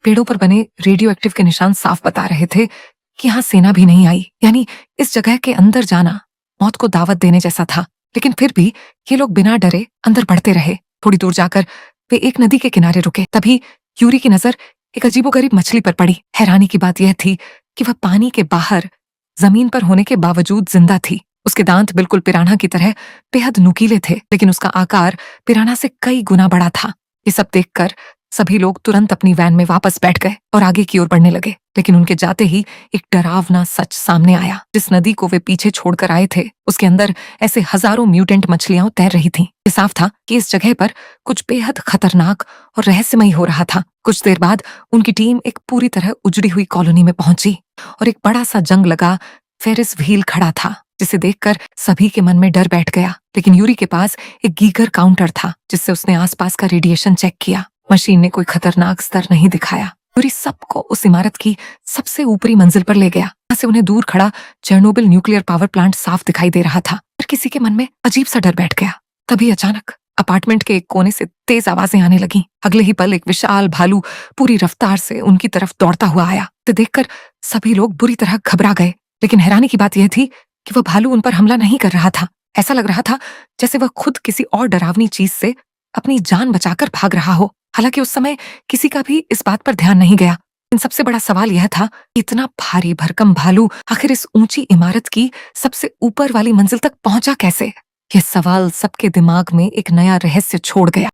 पेड़ों पर बने रेडियो एक्टिव के निशान साफ बता रहे थे कि यहाँ सेना भी नहीं आई। यानी इस जगह के अंदर जाना मौत को दावत देने जैसा था। लेकिन फिर भी ये लोग बिना डरे अंदर बढ़ते रहे। थोड़ी दूर जाकर वे एक नदी के किनारे रुके। तभी यूरी की नजर एक अजीबोगरीब मछली पर पड़ी। हैरानी की बात यह थी कि वह पानी के बाहर जमीन पर होने के बावजूद जिंदा थी। उसके दांत बिल्कुल पिरान्हा की तरह बेहद नुकीले थे, लेकिन उसका आकार पिरान्हा से कई गुना बड़ा था। ये सब देखकर सभी लोग तुरंत अपनी वैन में वापस बैठ गए और आगे की ओर बढ़ने लगे। लेकिन उनके जाते ही एक डरावना सच सामने आया। जिस नदी को वे पीछे छोड़कर आए थे, उसके अंदर ऐसे हजारों म्यूटेंट मछलियां तैर रही थीं। ये साफ था कि इस जगह पर कुछ बेहद खतरनाक और रहस्यमयी हो रहा था। कुछ देर बाद उनकी टीम एक पूरी तरह उजड़ी हुई कॉलोनी में पहुंची और एक बड़ा सा जंग लगा फेरिस व्हील खड़ा था, जिसे देखकर सभी के मन में डर बैठ गया। लेकिन यूरी के पास एक गीगर काउंटर था, जिससे उसने आसपास का रेडिएशन चेक किया। मशीन ने कोई खतरनाक स्तर नहीं दिखाया। यूरी सबको उस इमारत की सबसे ऊपरी मंजिल पर ले गया। वहां से उन्हें दूर खड़ा चेर्नोबिल न्यूक्लियर पावर प्लांट साफ दिखाई दे रहा था। पर किसी के मन में अजीब सा डर बैठ गया। तभी अचानक अपार्टमेंट के एक कोने से तेज आवाजें आने लगीं। अगले ही पल एक विशाल भालू पूरी रफ्तार से उनकी तरफ दौड़ता हुआ आया। तो देखकर सभी लोग बुरी तरह घबरा गए। लेकिन हैरानी की बात यह थी कि वह भालू उन पर हमला नहीं कर रहा था। ऐसा लग रहा था जैसे वह खुद किसी और डरावनी चीज से अपनी जान बचाकर भाग रहा हो। हालांकि उस समय किसी का भी इस बात पर ध्यान नहीं गया। इन सबसे बड़ा सवाल यह था कि इतना भारी भरकम भालू आखिर इस ऊंची इमारत की सबसे ऊपर वाली मंजिल तक पहुंचा कैसे? यह सवाल सबके दिमाग में एक नया रहस्य छोड़ गया।